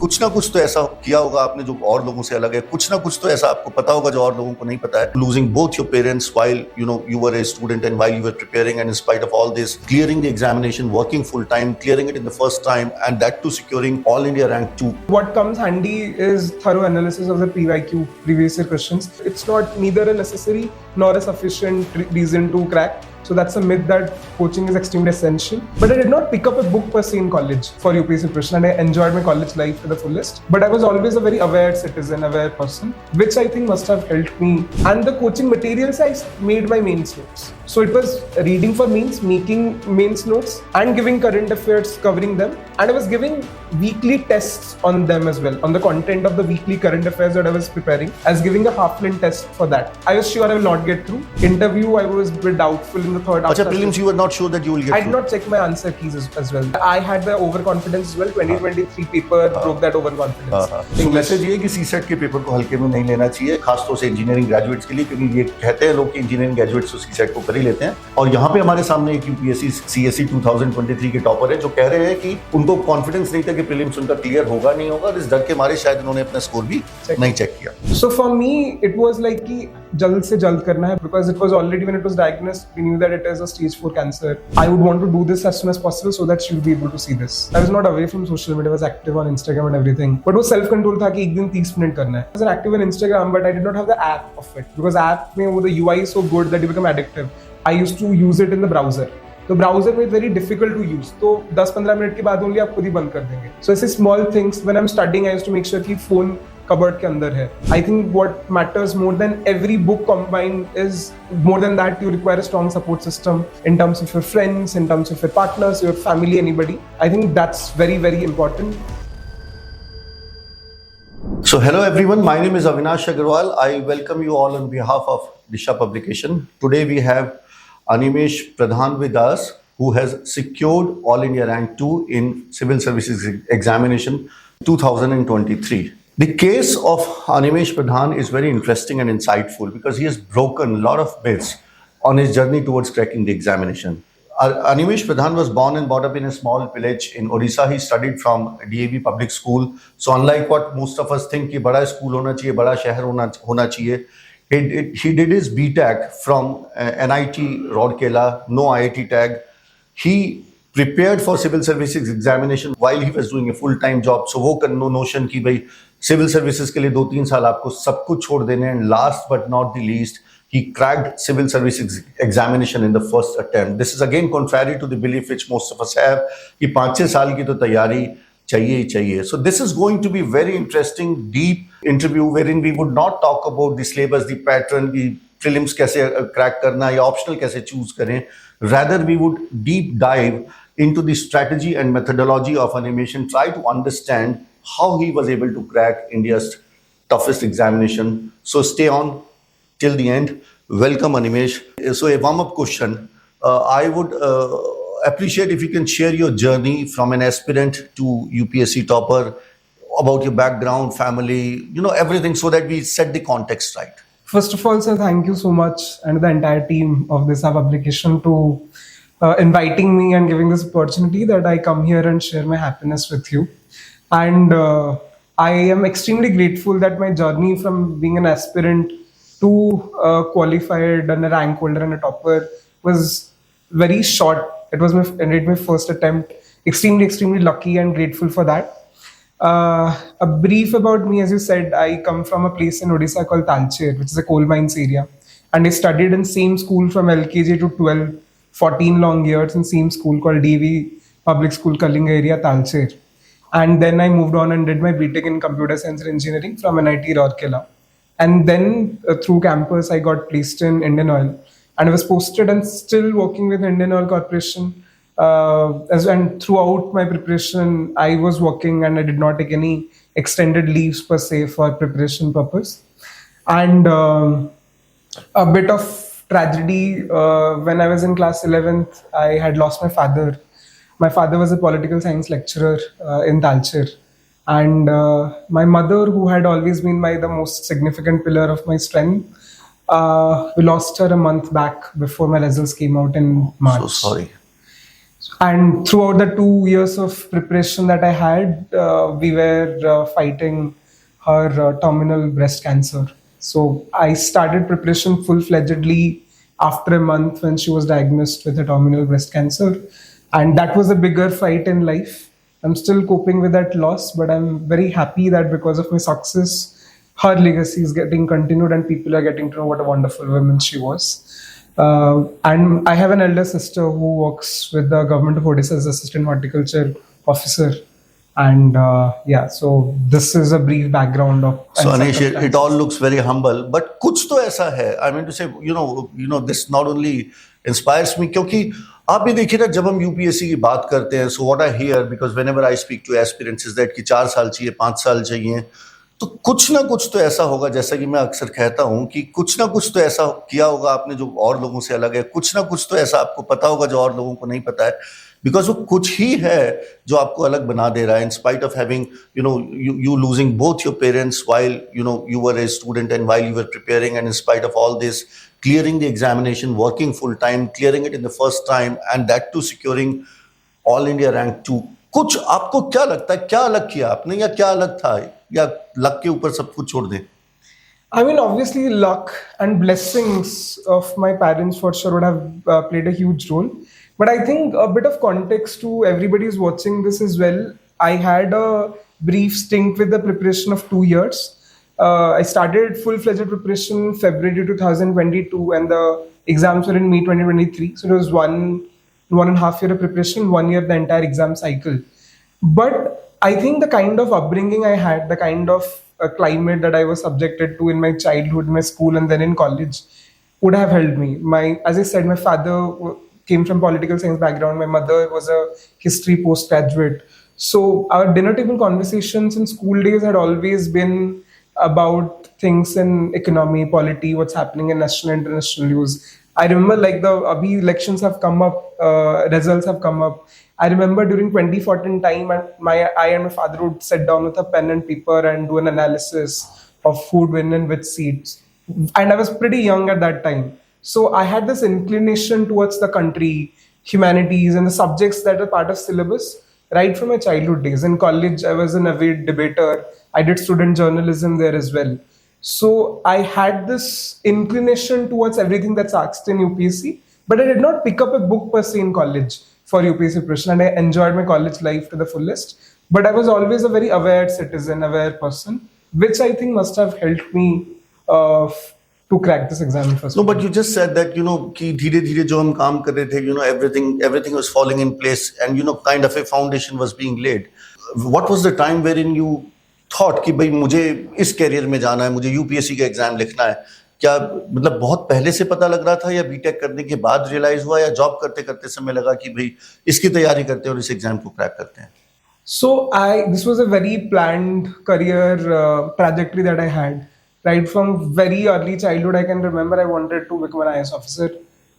कुछ ना कुछ तो ऐसा किया होगा आपने जो और लोगों से अलग है, कुछ ना कुछ तो ऐसा आपको पता होगा जो और लोगों को नहीं पता है. Losing both your parents while you were a student and while you were preparing, and in spite of all this, clearing the examination, working full time, clearing it in the first time, and that too securing all India rank 2. What comes handy is thorough analysis of the PYQ, previous year questions. It's not neither a necessary nor a sufficient reason to crack. So that's a myth that coaching is extremely essential. But I did not pick up a book per se in college for UPSC preparation, and I enjoyed my college life to the fullest. But I was always a very aware citizen, aware person, which I think must have helped me. And the coaching materials, I made my mains notes. So it was reading for mains, making mains notes, and giving current affairs, covering them. And I was giving weekly tests on them as well, on the content of the weekly current affairs that I was preparing. I was giving a half-length test for that. I was sure I will not get through. Interview, I was a bit doubtful in the third. Achha, prelims you were not sure that you will get I did not check my answer keys as well. I had the overconfidence as well. 2023 paper broke that overconfidence. तो message ये कि CSAT के paper को हल्के में नहीं लेना चाहिए, खासतौर से इंजीनियरिंग ग्रेजुएट्स के लिए, क्योंकि ये कहते हैं लोग कि इंजीनियरिंग ग्रेजुएट्स तो सीसेट को कर ही लेते हैं. और यहाँ पे हमारे सामने एक यूपीएससी सीएससी 2023 के टॉपर है जो कह रहे हैं कि उनको कॉन्फिडेंस नहीं था कि प्रीलिम्स उनका क्लियर होगा नहीं होगा, और इस डर के मारे शायद उन्होंने अपना स्कोर भी नहीं चेक किया. So for me it was like कि जल्द से जल्द करना है, because it was already when it was diagnosed we knew that it is a stage 4 cancer. I would want to do this as soon as possible so that she will be able to see this. I was not away from social media, I was active on Instagram and everything. But वो self control था कि एक दिन 30 minute करना है. I was active on Instagram but I did not have the app of it, because app में वो the UI is so good that you become addictive. I used to use it in the browser. तो browser में very difficult to use, तो 10-15 minute के बाद only आप खुद ही बंद कर देंगे. सो ऐसे small things when I am studying I used to make sure कि फोन कबर्ड के अंदर है. I think what matters more than every book combined is more than that you require a strong support system in terms of your friends, in terms of your partners, your family, anybody. I think that's very very important. So hello everyone, my name is Avinash Agarwal. I welcome you all on behalf of Disha publication. Today we have Animesh Pradhan with us, who has secured All India Rank 2 in Civil Services Examination 2023. The case of Animesh Pradhan is very interesting and insightful because he has broken a lot of myths on his journey towards cracking the examination. Animesh Pradhan was born and brought up in a small village in Odisha. He studied from DAV public school. So unlike what most of us think कि बड़ा school होना चाहिए, बड़ा शहर होना चाहिए, he did his BTech from NIT Rourkela, no IIT tag. He prepared for civil services examination while he was doing a full-time job. So वो no notion कि भाई civil services के लिए 2-3 साल आपको सब कुछ छोड़ देने हैं. And last but not the least, he cracked civil services examination in the first attempt. This is again contrary to the belief which most of us have कि 5-6 साल की तो तैयारी चाहिए ही चाहिए. So this is going to be very interesting, deep interview wherein we would not talk about the syllabus, the pattern, the prelims कैसे crack करना या optional कैसे choose करें. Rather we would deep dive into the strategy and methodology of Animation, try to understand how he was able to crack India's toughest examination. So stay on till the end. Welcome Animesh. So a warm-up question. I would appreciate if you can share your journey from an aspirant to UPSC topper, about your background, family, everything, so that we set the context right. First of all, sir, thank you so much and the entire team of this publication to inviting me and giving this opportunity that I come here and share my happiness with you. And I am extremely grateful that my journey from being an aspirant to qualified and a rank holder and a topper was very short. It was my first attempt. Extremely lucky and grateful for that. A brief about me, as you said, I come from a place in Odisha called Talcher, which is a coal mines area. And I studied in same school from LKG to 12, 14 long years in same school called DV Public School, Kalinga area, Talcher. And then I moved on and did my BTech in Computer Science and Engineering from NIT Rourkela. And then through campus, I got placed in Indian Oil. And I was posted and still working with Indian Oil Corporation. And throughout my preparation, I was working and I did not take any extended leaves per se for preparation purpose. And a bit of tragedy, when I was in class 11th, I had lost my father. My father was a political science lecturer in Talcher. And my mother, who had always been the most significant pillar of my strength, we lost her a month back before my results came out in March. So sorry. And throughout the 2 years of preparation that I had, we were fighting her terminal breast cancer. So I started preparation full fledgedly after a month when she was diagnosed with a terminal breast cancer. And that was a bigger fight in life. I'm still coping with that loss, but I'm very happy that because of my success, her legacy is getting continued and people are getting to know what a wonderful woman she was. And I have an elder sister who works with the government of Odisha as assistant horticulture officer. And yeah, so this is a brief background of. So and Anish, it circumstances. all looks very humble, but कुछ तो ऐसा है. I mean to say, this not only inspires me, क्योंकि आप भी देखिए ना, जब हम यूपीएससी की बात करते हैं, so what I hear, because whenever I speak to aspirants is that कि 4 साल चाहिए, 5 साल चाहिए, तो कुछ ना कुछ तो ऐसा होगा, जैसा कि मैं अक्सर कहता हूं कि कुछ ना कुछ तो ऐसा किया होगा आपने जो और लोगों से अलग है, कुछ ना कुछ तो ऐसा आपको पता होगा जो और लोगों को नहीं पता है, बिकॉज वो कुछ ही है जो आपको अलग बना दे रहा है, in spite of having you losing both your parents while you were a student and while you were preparing, and in spite of all this, clearing the examination, working full time, clearing it in the first time, and that too securing all India rank 2. कुछ आपको क्या लगता है, क्या अलग किया आपने, या क्या अलग था, या लक के ऊपर सब कुछ छोड़ दें? I mean, obviously, luck and blessings of my parents for sure would have played a huge role. But I think a bit of context to everybody who's watching this as well. I had a brief stint with the preparation of 2 years. I started full-fledged preparation in February 2022, and the exams were in May 2023. So it was one and a half year of preparation, 1 year the entire exam cycle. But I think the kind of upbringing I had, the kind of climate that I was subjected to in my childhood, in my school, and then in college, would have helped me. As I said, my father came from political science background. My mother was a history postgraduate. So our dinner table conversations in school days had always been about things in economy, polity, what's happening in national and international news. I remember like the abhi elections have come up, results have come up. I remember during 2014 time, I and my father would sit down with a pen and paper and do an analysis of who would win and which seats. And I was pretty young at that time. So I had this inclination towards the country, humanities, and the subjects that are part of syllabus right from my childhood days. In college, I was an avid debater. I did student journalism there as well. So I had this inclination towards everything that's asked in UPSC, but I did not pick up a book per se in college for UPSC preparation, and I enjoyed my college life to the fullest. But I was always a very aware citizen, aware person, which I think must have helped me to crack this exam in first. No, but you just said that कि धीरे धीरे जो हम काम कर रहे थे, everything was falling in place, and kind of a foundation was being laid. What was the time wherein you thought कि भाई मुझे इस कैरियर में जाना है, मुझे यूपीएससी का एग्जाम लिखना है? क्या मतलब बहुत पहले से पता लग रहा था, या बीटेक करने के बाद रियलाइज हुआ, या जॉब करते करते समय लगा कि भाई इसकी तैयारी करते हैं और इस एग्जाम को क्रैक करते हैं? So this was a very planned career trajectory that I had. Right from very early childhood, I can remember I wanted to become an IAS officer,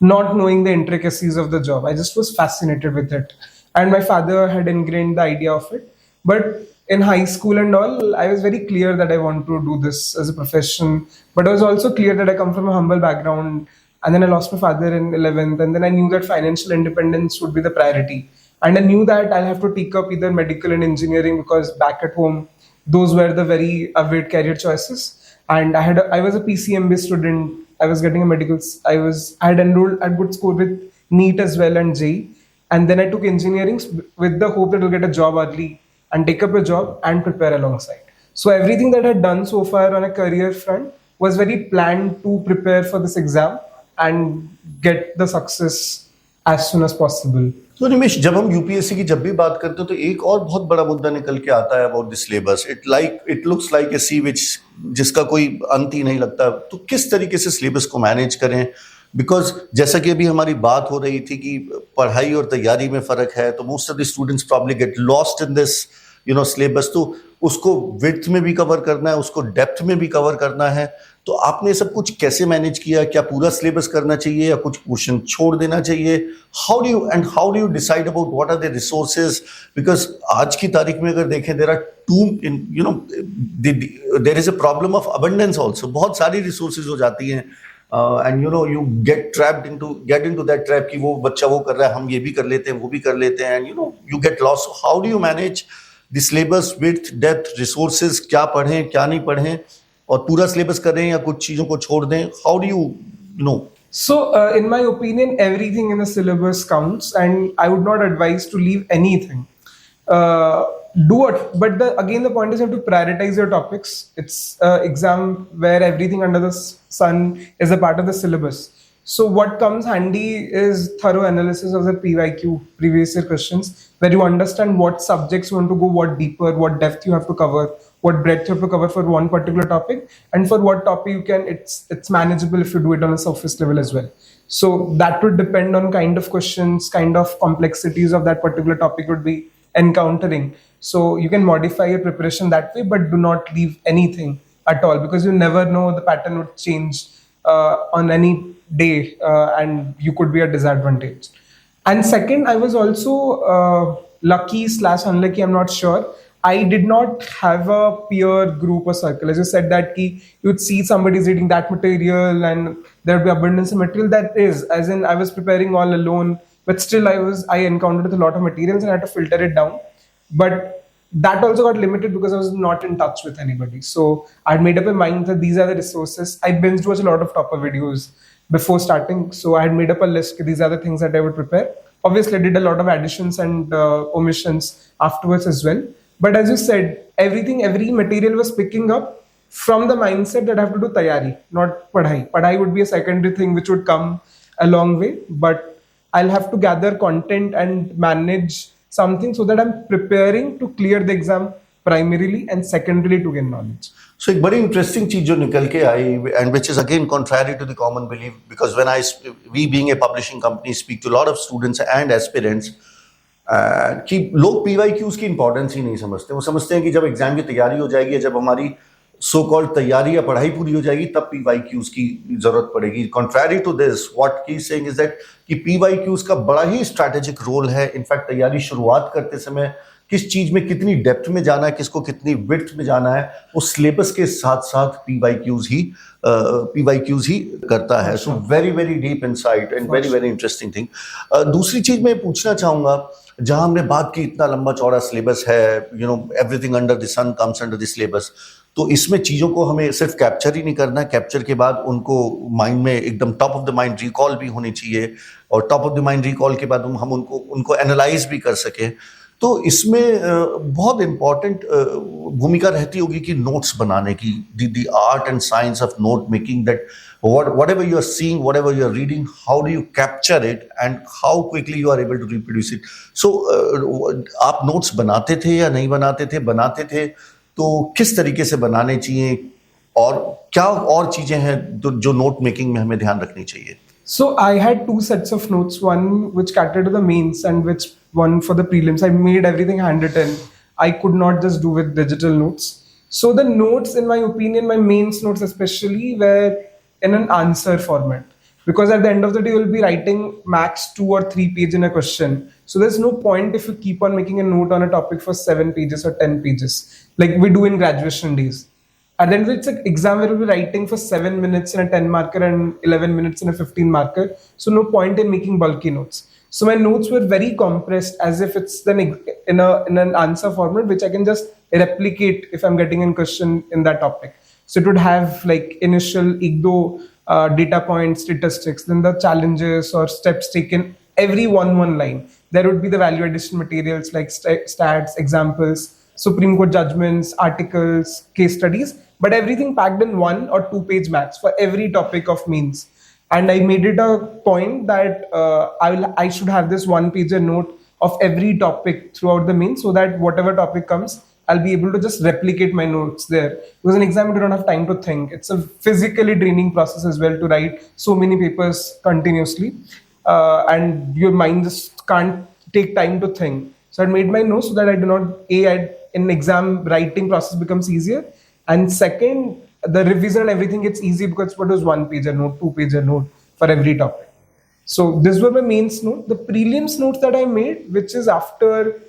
not knowing the intricacies of the job. I just was fascinated with it. And my father had ingrained the idea of it. But in high school and all, I was very clear that I want to do this as a profession. But I was also clear that I come from a humble background. And then I lost my father in 11th. And then I knew that financial independence would be the priority. And I knew that I'll have to take up either medical and engineering, because back at home, those were the very avid career choices. And I was a PCMB student. I was getting a medical. I had enrolled at good score with NEET as well and JEE. And then I took engineering with the hope that I'll get a job early and take up a job and prepare alongside. So everything that I had done so far on a career front was very planned to prepare for this exam and get the success as soon as possible. तो निमेश, जब हम UPSC की जब भी बात करते हैं तो एक और बहुत बड़ा मुद्दा निकल के आता है about the syllabus. It looks like a sea which जिसका कोई अंत ही नहीं लगता. तो किस तरीके से सिलेबस को मैनेज करें? बिकॉज जैसा कि अभी हमारी बात हो रही थी कि पढ़ाई और तैयारी में फर्क है, तो most of the students probably get lost in this syllabus. तो उसको विड्थ में भी कवर करना है, उसको डेप्थ में भी कवर करना है. तो आपने सब कुछ कैसे मैनेज किया? क्या पूरा सिलेबस करना चाहिए या कुछ पोर्शन छोड़ देना चाहिए? How do you decide about what are the resources? Because आज की तारीख में अगर देखें, there is a problem of abundance also. बहुत सारी रिसोर्सेज हो जाती हैं, and you get into that trap कि वो बच्चा वो कर रहा है, हम ये भी कर लेते हैं, वो भी कर लेते हैं, and you get lost. So how do you manage the syllabus width, depth, resources? क्या पढ़ें, क्या नहीं पढ़ें, और पूरा syllabus करें या कुछ चीजों को छोड़ दें? How do you know? So, in my opinion, everything in the syllabus counts, and I would not advise to leave anything. Do it, but again, the point is you have to prioritize your topics. It's exam where everything under the sun is a part of the syllabus. So, what comes handy is thorough analysis of the PYQ, previous year questions, where you understand what subjects you want to go, what deeper, what depth you have to cover, what breadth you have to cover for one particular topic, and for what topic you can. It's manageable if you do it on a surface level as well. So that would depend on kind of questions, kind of complexities of that particular topic would be encountering. So you can modify your preparation that way, but do not leave anything at all, because you never know, the pattern would change on any day, and you could be at disadvantage. And second, I was also lucky slash unlucky, I'm not sure. I did not have a peer group or circle. As you said that you'd see somebody's reading that material and there'd be abundance of material. That is, as in I was preparing all alone, but still I encountered with a lot of materials and I had to filter it down. But that also got limited because I was not in touch with anybody. So I'd made up my mind that these are the resources. I binge watched a lot of topper videos before starting. So I had made up a list. These are the things that I would prepare. Obviously, I did a lot of additions and omissions afterwards as well. But as you said, every material was picking up from the mindset that I have to do tayari, not padhai. Padhai would be a secondary thing which would come a long way, but I'll have to gather content and manage something so that I'm preparing to clear the exam primarily and secondarily to gain knowledge. So एक बड़ी interesting चीज जो निकल के आई, and which is again contrary to the common belief, because when we being a publishing company speak to a lot of students and aspirants, कि लोग PYQs की importance ही नहीं समझते. वो समझते हैं कि जब एग्जाम की तैयारी हो जाएगी, जब हमारी सो कॉल्ड तैयारी या पढ़ाई पूरी हो जाएगी, तब PYQs की जरूरत पड़ेगी. Contrary to this, what he saying is that कि PYQs का बड़ा ही स्ट्रैटेजिक रोल है. इनफैक्ट तैयारी शुरुआत करते समय किस चीज में कितनी डेप्थ में जाना है, किसको कितनी विड्थ में जाना है, वो सिलेबस के साथ साथ PYQs ही करता है. So very very deep insight and very very interesting thing. दूसरी चीज मैं पूछना चाहूंगा, जहां हमने बात की इतना लंबा चौड़ा सिलेबस है, everything under the sun comes under the syllabus, तो इसमें चीजों को हमें सिर्फ कैप्चर ही नहीं करना है, कैप्चर के बाद उनको माइंड में एकदम top of the mind recall भी होनी चाहिए, और top of the mind recall के बाद हम उनको एनालाइज भी कर सकें. तो इसमें बहुत इंपॉर्टेंट भूमिका रहती होगी कि नोट्स बनाने की, the art and science of note making, that whatever you are seeing, whatever you are reading, how do you capture it and how quickly you are able to reproduce it. So आप notes बनाते थे या नहीं बनाते थे? बनाते थे तो किस तरीके से बनाने चाहिए, और क्या और चीजें हैं जो नोट मेकिंग में हमें ध्यान रखनी चाहिए? So I had two sets of notes, one which catered to the mains and which one for the prelims. I made everything handwritten. I could not just do with digital notes. So the notes, in my opinion, my mains notes especially, were in an answer format. Because at the end of the day, you'll be writing max 2 or 3 pages in a question. So there's no point if you keep on making a note on a topic for 7 pages or 10 pages, like we do in graduation days. And then it's an exam where we'll be writing for 7 minutes in a 10 marker and 11 minutes in a 15 marker. So no point in making bulky notes. So my notes were very compressed, as if it's then in an answer format, which I can just replicate if I'm getting a question in that topic. So it would have like initial IGDO data points, statistics, then the challenges or steps taken, every one line. There would be the value addition materials like stats, examples, Supreme Court judgments, articles, case studies, but everything packed in 1 or 2 page max for every topic of means. And I made it a point that I should have this 1-pager note of every topic throughout the means, so that whatever topic comes, I'll be able to just replicate my notes there. Because in exam, you don't have time to think. It's a physically draining process as well to write so many papers continuously. And your mind just can't take time to think. So I made my notes so that I do not, in exam writing process becomes easier. And second, the revision and everything gets easy because what was 1-pager note, 2-pager note for every topic. So these were my mains note. The prelims notes that I made, which is after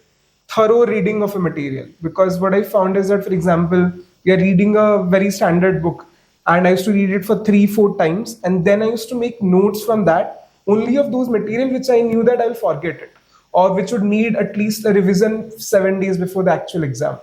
thorough reading of a material. Because what I found is that, for example, we are reading a very standard book and I used to read it for 3-4 times, and then I used to make notes from that, only of those material which I knew that I'll forget it, or which would need at least a revision 7 days before the actual exam,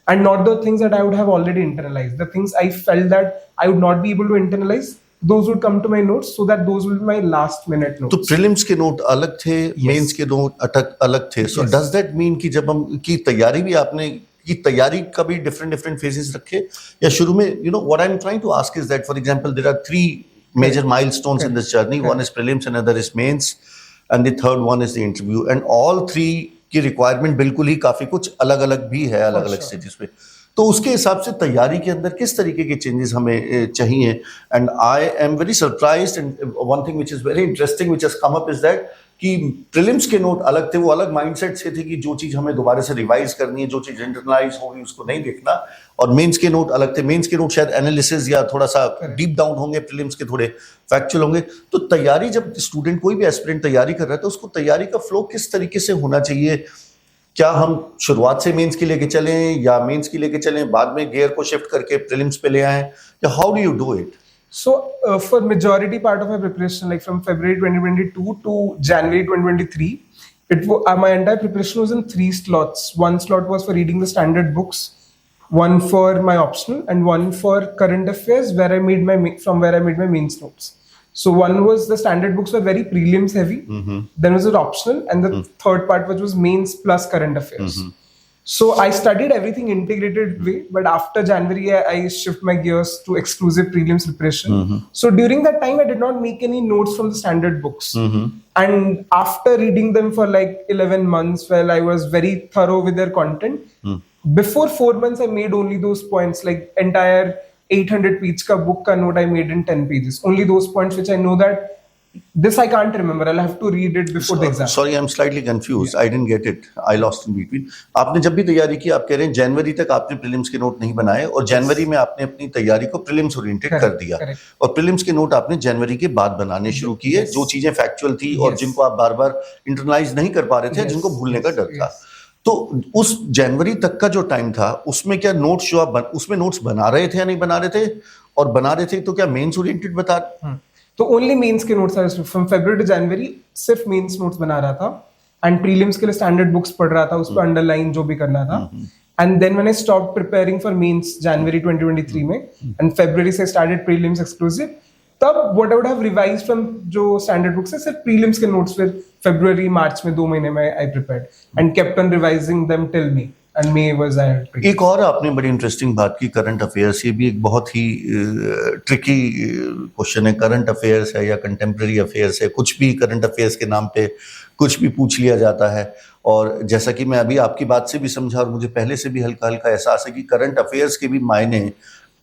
and not the things that I would have already internalized. The things I felt that I would not be able to internalize, those would come to my notes, so that those will be my last minute notes. तो prelims के note अलग थे, mains के note अलग थे. So does that mean कि जब हम की तैयारी भी आपने की तैयारी का भी डिफरेंट फेजेस रखे, या शुरू में what I am trying to ask is that for example there are 3 major milestones in this journey. One is prelims, another is mains, and the third one is the interview, and all three की requirement बिल्कुल ही काफी कुछ अलग अलग भी है अलग अलग स्टेजेस पे. तो उसके हिसाब से तैयारी के अंदर किस तरीके के चेंजेस हमें चाहिए. And I am very surprised, and one thing which is very interesting which has come up is that कि प्रीलिम्स के नोट अलग थे, वो अलग माइंडसेट से थे कि जो चीज हमें दोबारा से रिवाइज करनी है, जो चीज इंटरनलाइज होगी उसको नहीं देखना. और मेंस के नोट अलग थे. मेंस के नोट शायद एनालिसिस या थोड़ा सा डीप डाउन होंगे, प्रीलिम्स के थोड़े फैक्चुअल होंगे. तो तैयारी, जब स्टूडेंट कोई भी एस्पिरेंट तैयारी कर रहा है तो उसको तैयारी का फ्लो किस तरीके से होना चाहिए. क्या हम शुरुआत से मेंस की लेके चलें, या मेंस की लेके चलें बाद में गियर को शिफ्ट करके प्रीलिम्स पे ले आएं, या how do you do it? So, for majority part of my preparation, like from February 2022 to January 2023, my entire preparation was in 3 slots. One slot was for reading the standard books, one for my optional, and one for current affairs, where I made my mains notes. So one was the standard books were very prelims heavy. Then was it optional, and the third part which was mains plus current affairs. So I studied everything integrated way, but after January I shift my gears to exclusive prelims preparation. So during that time I did not make any notes from the standard books. And after reading them for like 11 months, well, I was very thorough with their content. Before 4 months I made only those points, like entire 800 page ka book ka note I made in 10 pages. Only those points which I know that this I can't remember. I'll have to read it before the exam. Sorry, I'm slightly confused. I didn't get it. I lost in between. आपने जब भी तैयारी की, आप कह रहे हैं जनवरी तक आपने प्रीलिम्स के नोट नहीं बनाए, और जनवरी में आपने अपनी तैयारी को प्रीलिम्स ओरिएंटेड कर दिया, और प्रीलिम्स के नोट आपने जनवरी के बाद बनाने शुरू किए, जो चीजें फैक्चुअल थी और जिनको आप बार बार इंटरनलाइज नहीं कर पा रहे थे, जिनको भूलने का डर था. तो उस जनवरी तक का जो टाइम था, उसमें क्या नोट्स जो आप उसमें नोट्स बना रहे थे या नहीं बना रहे थे, और बना रहे थे तो क्या मेंस ओरिएंटेड बता. तो ओनली मेंस के नोट्स फ्रॉम फरवरी टू जनवरी सिर्फ मेंस नोट्स बना रहा था, एंड प्रीलिम्स के लिए स्टैंडर्ड बुक्स पढ़ रहा था, उस पर अंडरलाइन जो भी करना था. And then when I stopped preparing for mains January 2023 में, एंड फरवरी से स्टार्टेड प्रीलिम्स एक्सक्लूसिव, तब what I would have revised from जो स्टैंडर्ड बुक्स है सिर्फ प्रीलिम्स के नोट्स फिर फरवरी मार्च में 2 महीने में आई prepared and kept on revising them till may. And May was एक और आपने बड़ी इंटरेस्टिंग बात की, करंट अफेयर्स. ये भी एक बहुत ही ट्रिकी क्वेश्चन है. करंट अफेयर्स है या कंटेम्प्रेरी अफेयर्स है, कुछ भी करंट अफेयर्स के नाम पे कुछ भी पूछ लिया जाता है. और जैसा कि मैं अभी आपकी बात से भी समझा, और मुझे पहले से भी हल्का हल्का एहसास है कि करंट अफेयर्स के भी मायने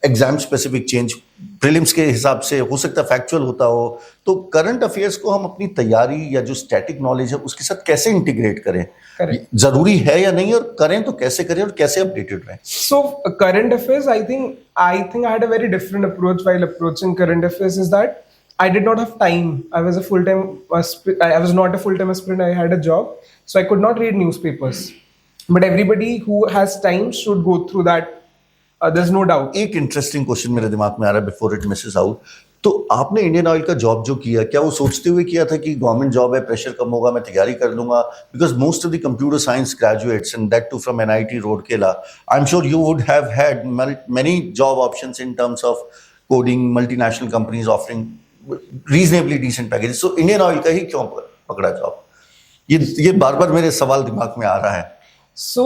एग्जाम स्पेसिफिक चेंज, प्रीलिम्स के हिसाब से हो सकता है फैक्चुअल होता हो. तो करंट अफेयर्स को हम अपनी तैयारी या जो स्टैटिक नॉलेज है उसके साथ कैसे इंटीग्रेट करें? जरूरी है या नहीं, और करें तो कैसे करें, और कैसे अपडेटेड रहें? So current affairs, I think I had a very different approach while approaching current affairs, is that I did not have time. I was not a full-time aspirant. I had a job, so I could not read newspapers. But everybody who has time should go through that. There's no doubt. एक interesting question मेरे दिमाग में आ रहा है before it Mrs out. तो आपने Indian Oil का job जो किया, क्या वो सोचते हुए किया था कि गवर्नमेंट जॉब है, प्रेशर कम होगा, मैं तैयारी कर लूंगा? Because most of the computer science graduates, and that too from NIT Rourkela, I am sure you would have had many job options in terms of coding, multinational companies offering reasonably decent packages. So Indian Oil का ही क्यों पकड़ा job? ये बार बार मेरे सवाल दिमाग में आ रहा है. So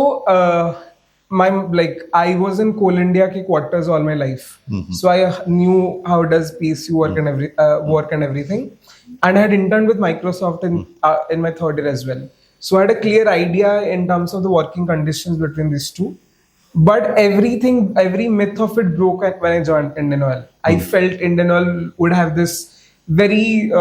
I was in Coal India ke quarters all my life, so I knew how does PSU work and everything, and I had interned with Microsoft in my third year as well. So I had a clear idea in terms of the working conditions between these two. But every myth of it broke when I joined Indian Oil. I felt Indian Oil would have this very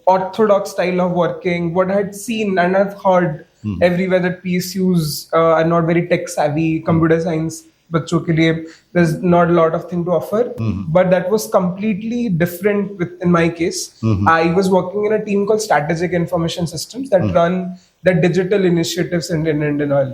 orthodox style of working. What I had seen and I've heard everywhere that PSUs are not very tech savvy, computer science बच्चों के लिए there's not a lot of thing to offer. But that was completely different in my case. I was working in a team called Strategic Information Systems that run the digital initiatives in Indian Oil.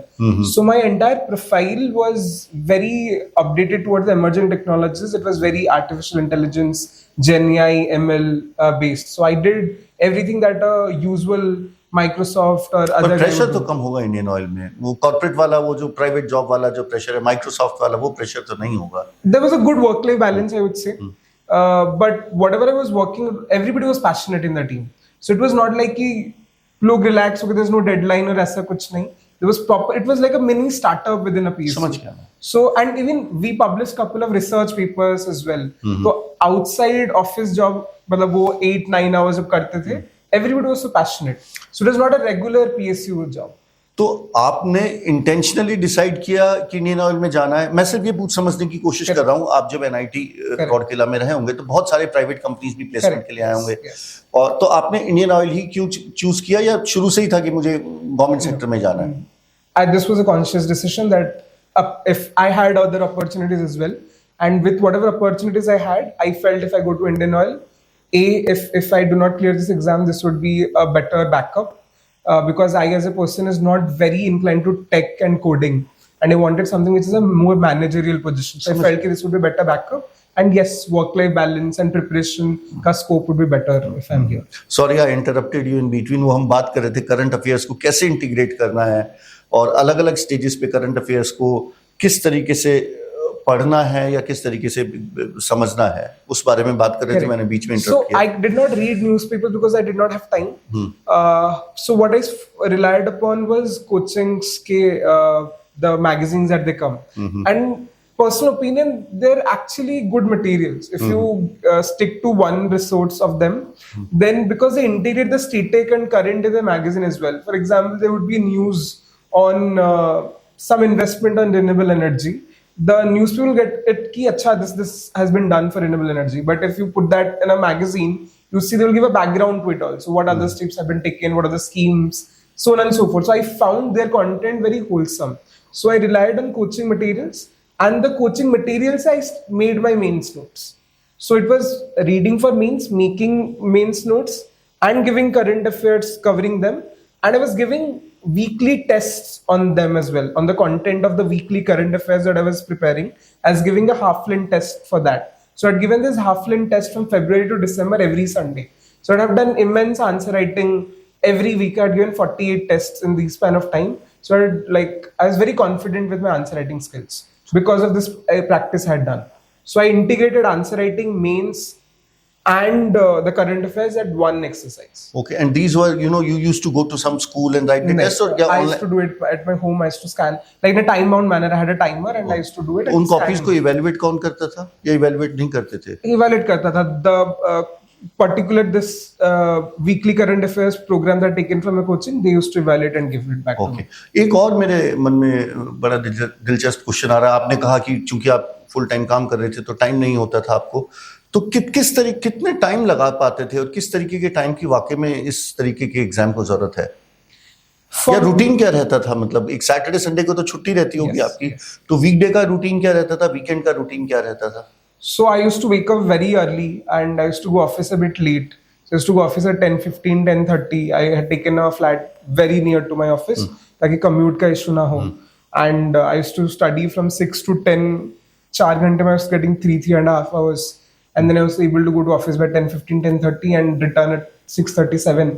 So my entire profile was very updated towards the emerging technologies. It was very artificial intelligence, Gen AI, ML based. So I did everything that a usual Microsoft or पर other guy pressure would तो do. कम होगा Indian oil में, वो corporate वाला, वो जो private job वाला जो प्रेशर है, माइक्रोसॉफ्ट वाला वो प्रेशर तो नहीं होगा. There was a good work-life balance, I would say. But whatever I was working, everybody was passionate in the team. So it was not like कि लोग relax हो गए, there's no deadline और ऐसा कुछ नहीं. There was proper. It was like a mini startup within a PSU. समझ गया मैं. So and even we published couple of research papers as well. So outside office job, मतलब वो 8-9 hours जब करते थे, everybody was so passionate. So it was not a regular PSU job. तो आपने इंटेंशनली डिसाइड किया कि इंडियन ऑयल में जाना है. मैं सिर्फ ये पूछ समझने की कोशिश कर रहा हूँ, आप जब एनआईटी रौड़किला में रहे होंगे तो बहुत सारे प्राइवेट कंपनीज भी प्लेसमेंट के लिए आए होंगे, और तो आपने इंडियन ऑयल ही क्यों चूज किया, या शुरू से ही था कि मुझे गवर्नमेंट सेक्टर में जाना है? This was a conscious decision that if I had other opportunities as well, and with whatever opportunities I had, I felt if I go to Indian Oil, if I do not clear this exam, this would be a better backup. Because I, as a person, is not very inclined to tech and coding, and I wanted something which is a more managerial position. So I felt that this would be a better backup, and yes, work-life balance and preparation का scope would be better if I'm here. Sorry, I interrupted you in between. वो हम बात कर रहे थे current affairs को कैसे integrate करना है, और अलग अलग स्टेजेस पे करंट अफेयर्स को किस तरीके से पढ़ना है या किस तरीके से समझना है, उस बारे में बात कर रहे थे. मैंने बीच में इंटरप्ट किया. So I did not read newspapers because I did not have time. So what I relied upon was coachings के the magazines that they come, and personal opinion, they're actually good materials if you stick to one resource of them. Then because they integrate the static and current in the magazine as well. For example, there would be news on some investment on renewable energy. The newspaper will get it ki acha this has been done for renewable energy, but if you put that in a magazine, you see they will give a background to it also, what other steps have been taken, what are the schemes, so on and so forth. So I found their content very wholesome, so I relied on coaching materials, and the coaching materials I made my mains notes. So it was reading for mains, making mains notes, and giving current affairs, covering them, and I was giving weekly tests on them as well, on the content of the weekly current affairs that I was preparing, as giving a half-length test for that. So I'd given this half-length test from February to December every Sunday. So I'd have done immense answer writing every week. I'd given 48 tests in the span of time. So I was very confident with my answer writing skills because of this practice I had done. So I integrated answer writing, mains, and the current affairs at one exercise. Okay, and these were, you used to go to some school and write the test, or I used to do it at my home. I used to scan like in a time-bound manner. I had a timer, and I used to do it. उन copies को evaluate कौन करता था या evaluate नहीं करते थे? Evaluate करता था. The particular this weekly current affairs program that taken from a coaching, they used to evaluate and give it back to me. एक और मेरे मन में बड़ा दिलचस्प क्वेश्चन आ रहा है. आपने कहा कि चूंकि आप फुल टाइम काम कर रहे थे तो टाइम नहीं होता था आपको, तो कितने टाइम लगा पाते थे, और किस तरीके के टाइम की वाकई में इस तरीके के एग्जाम को जरूरत है, या रूटीन क्या रहता था? मतलब एक सैटरडे संडे को तो छुट्टी रहती होगी आपकी, तो वीकडे का रूटीन क्या रहता था, वीकेंड का रूटीन क्या रहता था? So I used to wake up very early, and I used to go office a bit late. So I used to go office at 10:15, 10:30. I had taken a flat very near to my office, ताकि commute का issue ना हो. And I used to study from 6 to 10. 4 घंटे में I was getting 3.5 hours. And then I was able to go to office by 10:15, 10:30 and return at 6:37.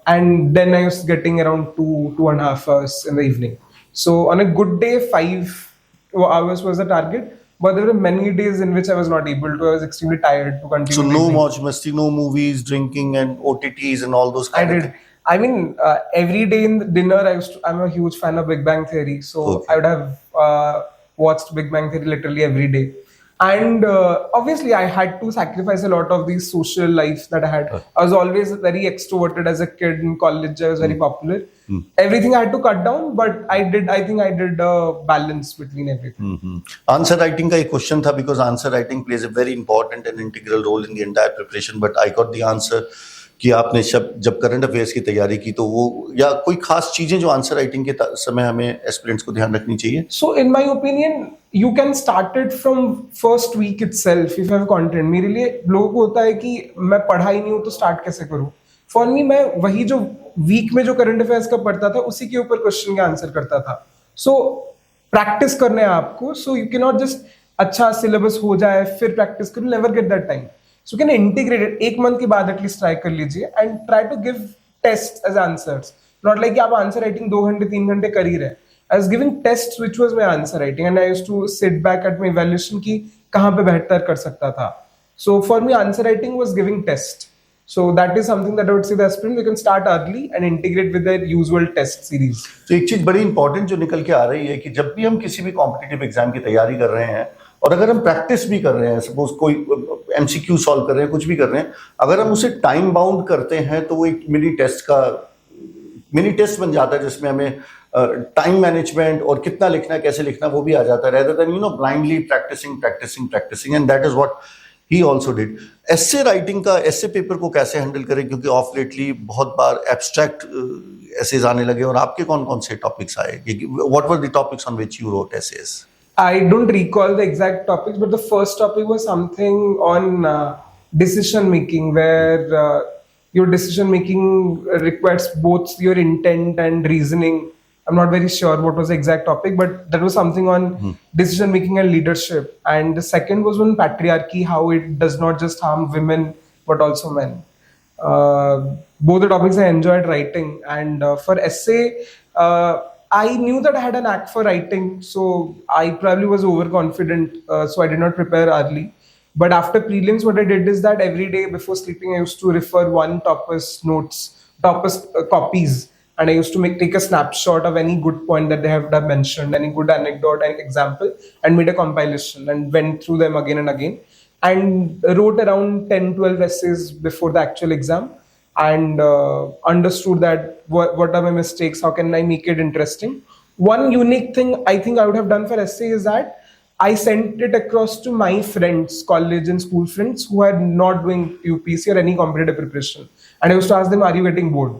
And then I was getting around 2.5 hours in the evening. So on a good day, 5 hours was the target. But there were many days in which I was not able to. I was extremely tired to continue. So no much masti, no movies, drinking and OTTs and all those kind of things. I mean, every day in the dinner, I'm a huge fan of Big Bang Theory. So I would have watched Big Bang Theory literally every day. And obviously, I had to sacrifice a lot of these social life that I had. I was always very extroverted as a kid in college. I was very popular. Everything I had to cut down, but I think I did a balance between everything. Answer writing का एक question था, because answer writing plays a very important and integral role in the entire preparation. But I got the answer कि आपने जब current affairs की तैयारी की तो वो, या कोई खास चीजें जो आंसर राइटिंग के समय हमें एस्पिरेंट्स को ध्यान रखनी चाहिए? So in my opinion, you can start it from first week itself if you have content. मेरे लिए लोगों को होता है कि मैं पढ़ा ही नहीं हूँ तो स्टार्ट कैसे करूँ. फॉर मी मैं वही जो वीक में जो करंट अफेयर्स का पढ़ता था उसी के ऊपर क्वेश्चन का आंसर करता था. सो प्रैक्टिस करने हैं आपको, so you can not just अच्छा सिलेबस हो जाए फिर प्रैक्टिस करो, never get that time. So can integrated एक मंथ के बाद एटलीस्ट ट्राई कर लीजिए and try to give test as answers. Not like कि आप आंसर राइटिंग 2 घंटे 3 घंटे कर ही रहे. I was giving test which was my answer writing and I used to sit back at my evaluation की कहां पे बेहतर कर सकता था. So for me, answer writing was giving test. So that is something that I would say the aspirant, they can start early and integrate with their usual test series. तो एक चीज बड़ी इंपॉर्टेंट जो निकल के आ रही है कि जब भी हम किसी भी कॉम्पिटिटिव एग्जाम की तैयारी कर रहे हैं और अगर हम प्रैक्टिस भी कर रहे हैं, सपोज कोई एमसीक्यू सॉल्व कर रहे हैं, कुछ भी कर रहे हैं, अगर हम उसे टाइम बाउंड करते हैं तो वो एक मिनी टेस्ट बन जाता है जिसमें हमें टाइम मैनेजमेंट और कितना लिखना है, कैसे लिखना, वो भी आ जाता है, rather than blindly practising and that is what he also did. Essay writing का, एस्से पेपर को कैसे हैंडल करें, क्योंकि ऑफ लेटली बहुत बार एब्स्ट्रैक्ट एसेज आने लगे, और आपके कौन कौन से टॉपिक्स आए, what were the topics on which you wrote essays? I don't recall the exact topics, but the first topic was something on decision making, where your decision making requires both your intent and reasoning. I'm not very sure what was the exact topic, but that was something on decision making and leadership. And the second was on patriarchy, how it does not just harm women but also men. Both the topics I enjoyed writing. And for essay, I knew that I had an knack for writing, so I probably was overconfident, so I did not prepare early. But after prelims, what I did is that every day before sleeping, I used to refer one topper's notes, topper's copies, and I used to take a snapshot of any good point that they have mentioned, any good anecdote, any example, and made a compilation and went through them again and again, and wrote around 10-12 essays before the actual exam, and understood that what are my mistakes, how can I make it interesting. One unique thing I think I would have done for essay is that I sent it across to my friends, college and school friends who are not doing UPSC or any competitive preparation, and I used to ask them, are you getting bored?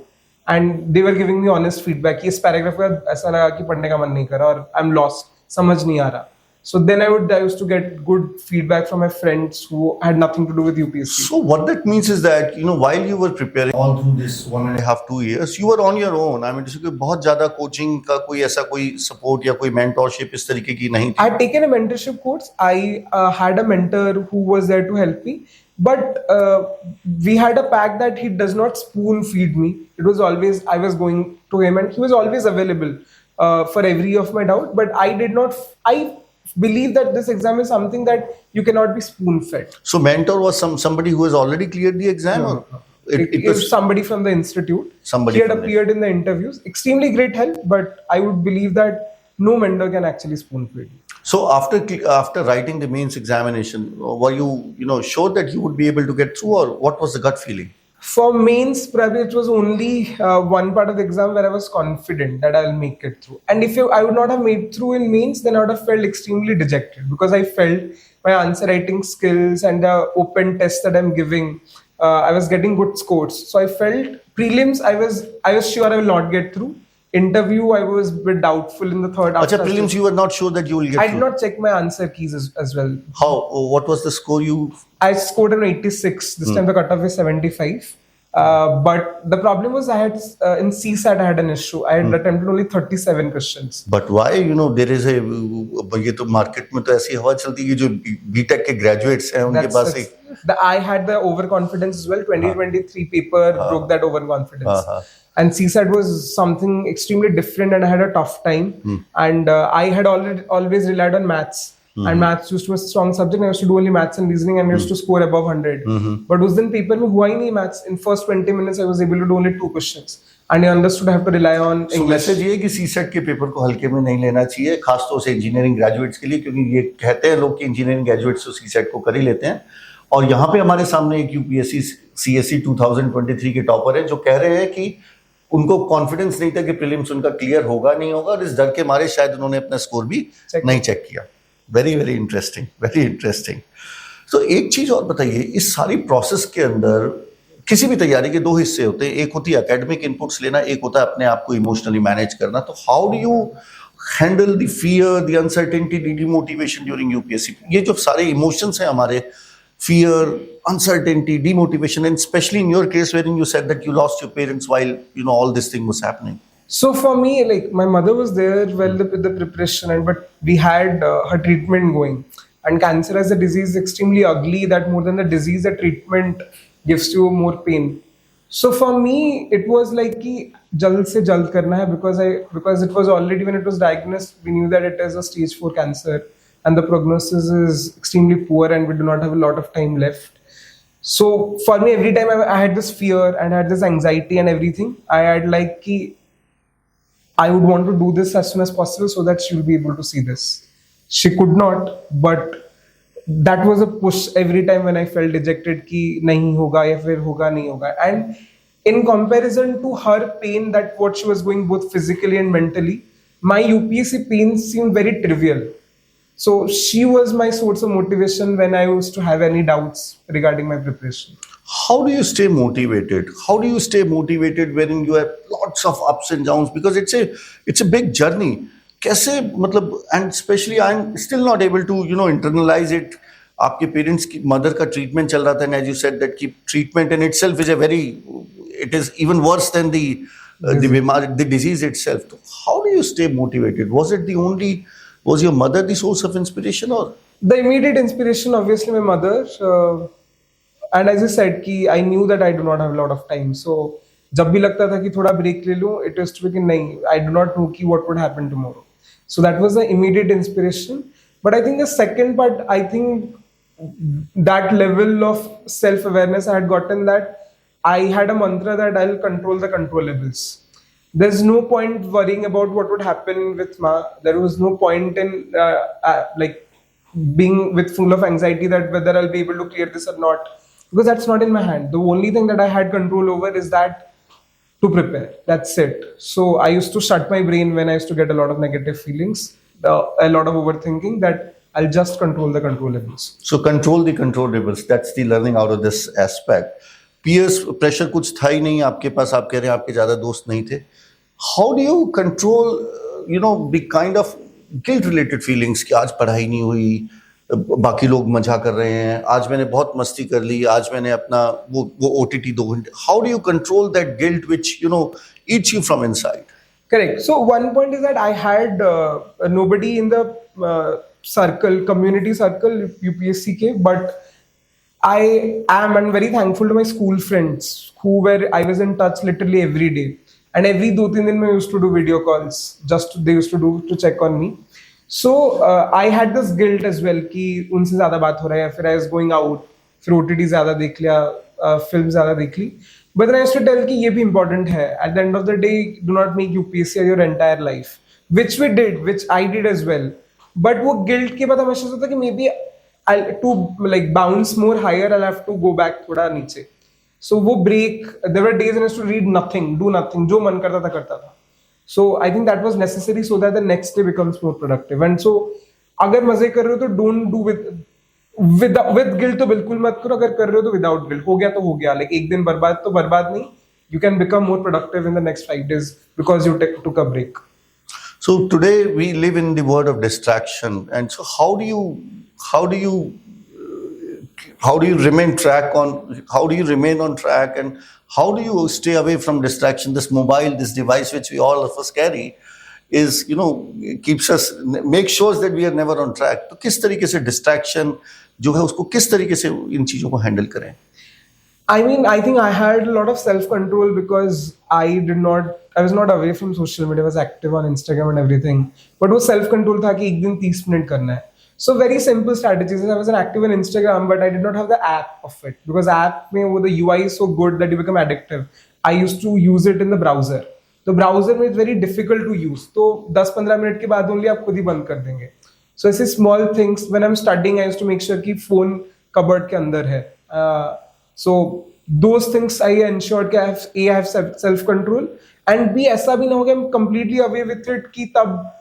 And they were giving me honest feedback कि इस paragraph का ऐसा लगा कि पढ़ने का मन नहीं कर रहा और I'm lost, समझ नहीं आ रहा. So then I used to get good feedback from my friends who had nothing to do with UPSC. So what that means is that while you were preparing all through this 1.5-2 years, you were on your own. I mean, जैसे कि बहुत ज़्यादा coaching का कोई ऐसा कोई support या कोई मेंटोरशिप इस तरीके की नहीं थी. I had taken a mentorship course. I had a mentor who was there to help me. But we had a pact that he does not spoon feed me. It was always, I was going to him and he was always available for every of my doubt. But I believe that this exam is something that you cannot be spoon fed. So mentor was somebody who has already cleared the exam? No, or no. It was somebody from the institute. He had appeared in the interviews. Extremely great help, but I would believe that no mentor can actually spoon feed you. So after writing the mains examination, were you sure that you would be able to get through, or what was the gut feeling? For mains, probably it was only one part of the exam where I was confident that I'll make it through. And if I would not have made through in mains, then I would have felt extremely dejected because I felt my answer writing skills and the open test that I'm giving, I was getting good scores. So I felt prelims, I was sure I will not get through. Interview, I was a bit doubtful in the third. Achha, prelims, you were not sure that you will get through. I did not check my answer keys as well. How? What was the score you? I scored an 86. This time the cutoff is 75. But the problem was I had in CSAT I had an issue. I had attempted only 37 questions. But why? There is ये तो market में तो ऐसी हवा चलती है जो BTech के graduates हैं उनके पास एक. I had the overconfidence as well. 2023 paper broke that overconfidence. And CSAT was something extremely different, and I had a tough time. And I had always relied on maths. And maths used to be a strong subject. I used to do only maths and reasoning, and I used to score above 100. But उस दिन paper में हुआ ही नहीं maths. In first 20 minutes, I was able to do only 2 questions. And I understood I have to rely on English. So message ये है कि CSAT के paper को हल्के में नहीं लेना चाहिए, खासतौर से इंजीनियरिंग ग्रेजुएट्स के लिए, क्योंकि ये कहते हैं लोग कि इंजीनियरिंग ग्रेजुएट्स तो CSAT को कर ही लेते हैं. और यहाँ पे हमारे सामने एक UPSC CSE 2023 के टॉपर है जो कह रहे हैं कि उनको कॉन्फिडेंस नहीं था कि प्रीलिम्स उनका क्लियर होगा नहीं होगा, और इस डर के मारे शायद उन्होंने अपना स्कोर भी नहीं चेक किया. Very very interesting, very interesting. तो एक चीज और बताइए, इस सारी प्रोसेस के अंदर किसी भी तैयारी के 2 हिस्से होते हैं. एक होती है एकेडमिक इनपुट्स लेना, एक होता है अपने आप को इमोशनली मैनेज करना. तो how do you handle the fear, the uncertainty, the demotivation during UPSC? ये जो सारे इमोशंस हैं हमारे, fear, uncertainty, demotivation, and especially in your case, wherein you said that you lost your parents while all this thing was happening? So for me, like my mother was there with the preparation, and but we had her treatment going. And cancer as a disease is extremely ugly. That more than the disease, the treatment gives you more pain. So for me, it was like कि जल्द से जल्द करना है because it was already when it was diagnosed, we knew that it is a stage 4 cancer, and the prognosis is extremely poor, and we do not have a lot of time left. So for me, every time I had this fear and I had this anxiety and everything, I had like कि I would want to do this as soon as possible so that she will be able to see this. She could not, but that was a push every time when I felt dejected कि नहीं होगा या फिर होगा नहीं होगा. And in comparison to her pain, that what she was going both physically and mentally, my UPSC pain seemed very trivial. So she was my source of motivation when I used to have any doubts regarding my preparation. How do you stay motivated? How do you stay motivated when you have lots of ups and downs? Because it's a big journey. कैसे मतलब, and especially I'm still not able to internalize it. आपके parents की mother का treatment चल रहा था, and as you said that की treatment in itself is it is even worse than the disease itself. So how do you stay motivated? Was your mother the source of inspiration, or? The immediate inspiration, obviously, my mother. And as I said, कि I knew that I do not have a lot of time. So जब भी लगता था कि थोड़ा break ले लूँ, it was to be कि नहीं, I do not know कि what would happen tomorrow. So that was the immediate inspiration. But I think the second part, I think that level of self-awareness I had gotten, that I had a mantra that I'll control the controllables. There's no point worrying about what would happen with Ma. There was no point in like being with full of anxiety that whether I'll be able to clear this or not, because that's not in my hand. The only thing that I had control over is that to prepare. That's it. So I used to shut my brain when I used to get a lot of negative feelings, a lot of overthinking, that I'll just control the controllables. So control the controllables. That's the learning out of this aspect. Peers pressure कुछ था ही नहीं आपके पास. आप कह रहे हैं आपके ज़्यादा दोस्त नहीं थे. How do you control, the kind of guilt-related feelings कि आज पढ़ाई नहीं हुई, बाकी लोग मजा कर रहे हैं, आज मैंने बहुत मस्ती कर ली, आज मैंने अपना वो OTT 2 घंटे. How do you control that guilt which eats you from inside? Correct. So one point is that I had nobody in the community circle, UPSC ke, but I am and very thankful to my school friends I was in touch literally every day. And every 2-3 दिन I used to do video calls. They used to do to check on me. So I had this guilt as well कि उनसे ज़्यादा बात हो रहा है, फिर I was going out, फिर OTT ज़्यादा देख लिया, film ज़्यादा देख ली. But then I used to tell कि ये भी important है. At the end of the day, do not make UPSC your entire life, which we did, which I did as well. But वो guilt के बाद हमेशा सोचता कि maybe to like bounce more higher, I'll have to go back थोड़ा नीचे. So वो break, there were days when I used to read nothing, do nothing, जो मन करता था करता था. So I think that was necessary so that the next day becomes more productive. And so अगर मजे कर रहे हो तो don't do with guilt तो बिल्कुल मत करो. अगर कर रहे हो तो without guilt. हो गया तो हो गया. Like एक दिन बर्बाद तो बर्बाद नहीं. You can become more productive in the next 5 days because you took a break. So today we live in the world of distraction, and so how do you remain on track, and how do you stay away from distraction? This device which we all of us carry is keeps us, make sure that we are never on track. तो किस तरीके से distraction जो है उसको किस तरीके से इन चीजों को handle करें? I mean, I think I had a lot of self-control because I was not away from social media. I was active on Instagram and everything. But वो self-control था कि एक दिन 30 मिनट करना है. So very simple strategies. I was active on Instagram, but I did not have the app of it because app में the UI is so good that you become addictive. I used to use it in the browser. The browser में it's very difficult to use. तो 10-15 minute के बाद only आप खुद ही बंद कर देंगे. So ऐसे small things. When I'm studying, I used to make sure कि phone cupboard के अंदर है. So those things I ensured that I have self-control, and B ऐसा भी ना हो कि I'm completely away with it कि तब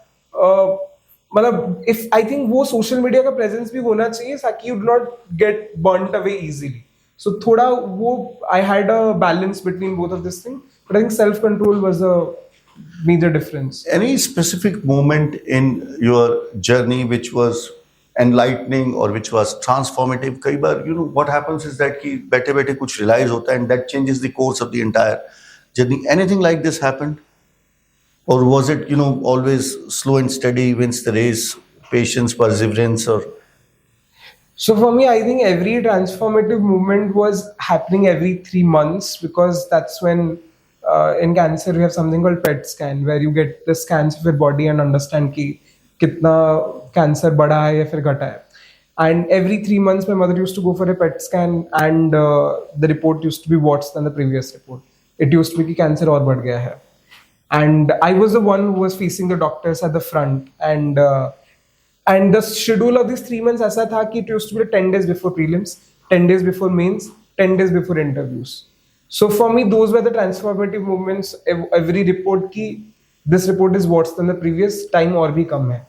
मतलब if I think वो social media का presence भी होना चाहिए ताकि you do not get burnt away easily. So थोड़ा वो I had a balance between both of this thing, but I think self-control was a major difference. Any specific moment in your journey which was enlightening or which was transformative. कई बार what happens is that कि बैठे बैठे कुछ realize होता है and that changes the course of the entire journey. Anything like this happened, or was it always slow and steady, wins the race, patience, perseverance, or So for me, I think every transformative movement was happening every 3 months, because that's when in cancer we have something called PET scan, where you get the scans of your body and understand कि कितना cancer बढ़ा है या फिर घटा है. And every 3 months, my mother used to go for a PET scan, and the report used to be worse than the previous report. It used to be कि cancer और बढ़ गया है. And I was the one who was facing the doctors at the front, and the schedule of these 3 months ऐसा था कि it used to be 10 days before prelims, 10 days before mains, 10 days before interviews. So for me, those were the transformative moments. Every report ki this report is worse than the previous, time और भी कम है.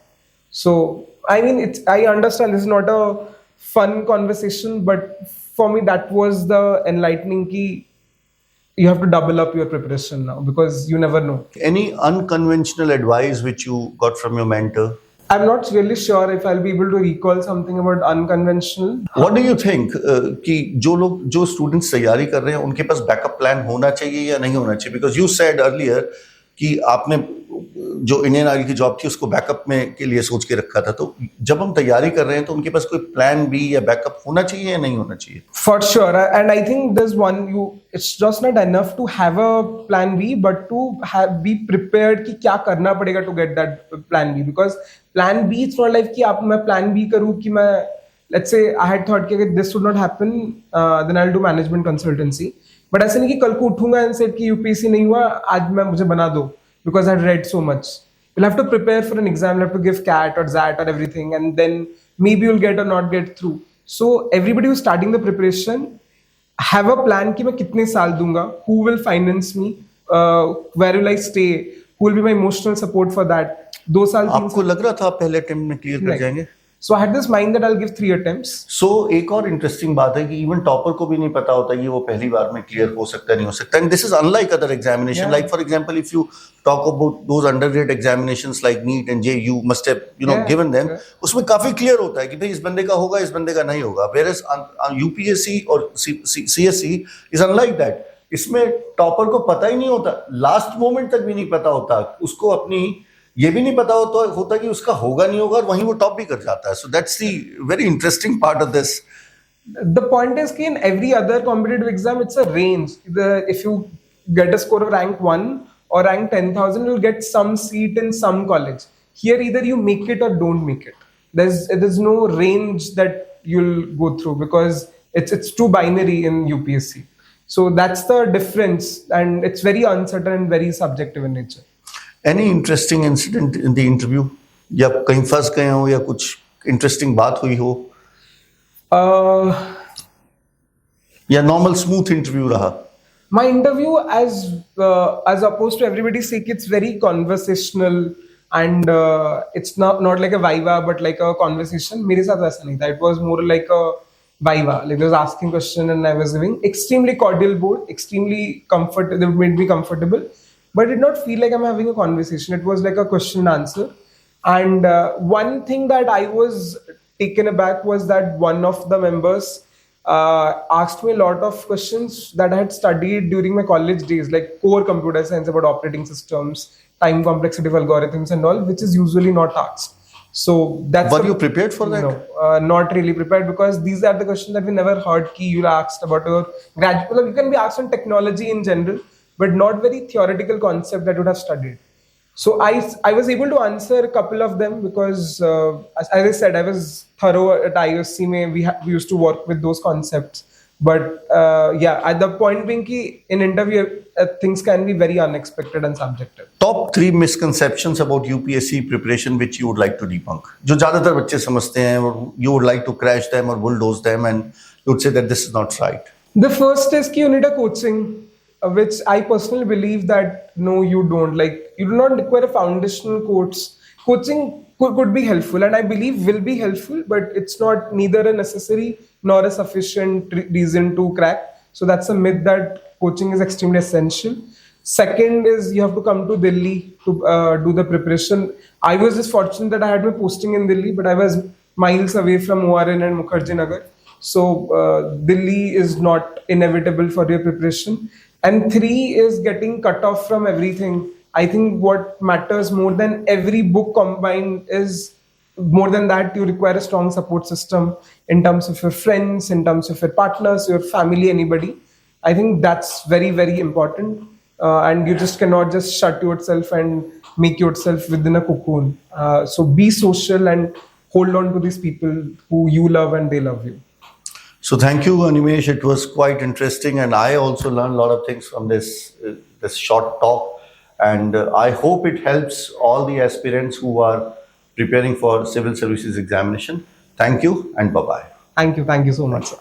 So I mean, I understand this is not a fun conversation, but for me that was the enlightening ki you have to double up your preparation now, because you never know. any unconventional advice which you got from your mentor? I'm not really sure if I'll be able to recall something about unconventional. What do you think कि जो students तैयारी कर रहे हैं उनके पास backup plan होना चाहिए या नहीं होना चाहिए? बिकॉज यू सेड अर्लियर कि आपने जो इंडियन आर्मी की जॉब थी उसको बैकअप में के लिए सोच के रखा था, तो जब हम तैयारी कर रहे हैं तो उनके पास कोई प्लान बी या बैकअप होना चाहिए या नहीं होना चाहिए? For sure, and I think there's one, it's just not enough to have a plan B, but to be prepared कि क्या करना पड़ेगा to get that plan B. Because plan B, it's not like कि आप मैं plan B करूँ कि मैं, let's say I had thought कि this would not happen, then I'll do management consultancy. But ऐसे नहीं कि कल को उठूंगा and said कि UPSC नहीं हुआ, आज मैं मुझे बना दो, because I had read so much. You'll have to prepare for an exam, you'll have to give CAT or ZAT or everything, and then maybe you'll get or not get through. So everybody who's starting the preparation, have a plan कि मैं कितने साल दूंगा, who will finance me, where will I stay, who will be my emotional support for that. 2 साल 3 आपको लग रहा था आप पहले अटेम्प्ट में क्लियर कर जाएंगे? So I had this mind that I'll give 3 attempts. So एक और इंटरेस्टिंग बात है कि इवन टॉपर को भी नहीं पता होता ये वो पहली बार में क्लियर हो सकता है नहीं हो सकता. And this is unlike other examination. Like for example if you talk about those undergrad examinations like neat and J, you must have given them. उसमें काफी क्लियर होता है कि भाई इस बंदे का होगा, इस बंदे का नहीं होगा. वेयरएज यूपीएससी और सीएससी इज अनलाइक दैट. इसमें टॉपर को पता ही नहीं होता, लास्ट मोमेंट तक भी नहीं पता होता उसको, अपनी ये भी नहीं पता होता कि उसका होगा नहीं होगा, और वहीं वो टॉप भी कर जाता है. So that's the very interesting part of this. The point is कि in every other competitive exam, it's a range. If you get a score of rank 1 or rank 10,000, you'll get some seat in some college. Here, either you make it or don't make it. There's no range that you'll go through, because it's too binary in UPSC. So that's the difference, and it's very uncertain and very subjective in nature. Any interesting incident in the interview? या कहीं फंस गए हो या कुछ interesting बात हुई हो, या नॉर्मल स्मूथ इंटरव्यू रहा? My interview, as opposed to everybody say, it's very conversational, and it's not like a viva but like a conversation. मेरे साथ वैसा नहीं था. It was more like a viva. Like I was asking question and I was giving extremely cordial board, extremely they made me comfortable. But it did not feel like I'm having a conversation. It was like a question and answer. And one thing that I was taken aback was that one of the members asked me a lot of questions that I had studied during my college days, like core computer science about operating systems, time complexity of algorithms and all, which is usually not asked. So that's... Were you prepared for that? No, not really prepared, because these are the questions that we never heard ki you're asked about your graduate. You can be asked on technology in general, but not very theoretical concept that you would have studied. So I was able to answer a couple of them, because as I said, I was thorough at IOC. We used to work with those concepts. But at the point being ki in interview, things can be very unexpected and subjective. Top 3 misconceptions about UPSC preparation which you would like to debunk, जो ज़्यादातर बच्चे समझते हैं, और you would like to crash them or bulldoze them, and you would say that this is not right. The first is ki you need a coaching, which I personally believe that no, you don't. Like, you do not require a foundational course. Coaching could be helpful, and I believe will be helpful, but it's not neither a necessary nor a sufficient reason to crack. So that's a myth that coaching is extremely essential. Second is you have to come to Delhi to do the preparation. I was just fortunate that I had my posting in Delhi, but miles away from ORN and Mukherjee Nagar. So Delhi is not inevitable for your preparation. And three is getting cut off from everything. I think what matters more than every book combined is more than that, you require a strong support system in terms of your friends, in terms of your partners, your family, anybody. I think that's very, very important. And you just cannot just shut yourself and make yourself within a cocoon. So be social and hold on to these people who you love and they love you. So thank you, Animesh. It was quite interesting, and I also learned a lot of things from this short talk. And I hope it helps all the aspirants who are preparing for civil services examination. Thank you, and bye bye. Thank you. Thank you so much, sir.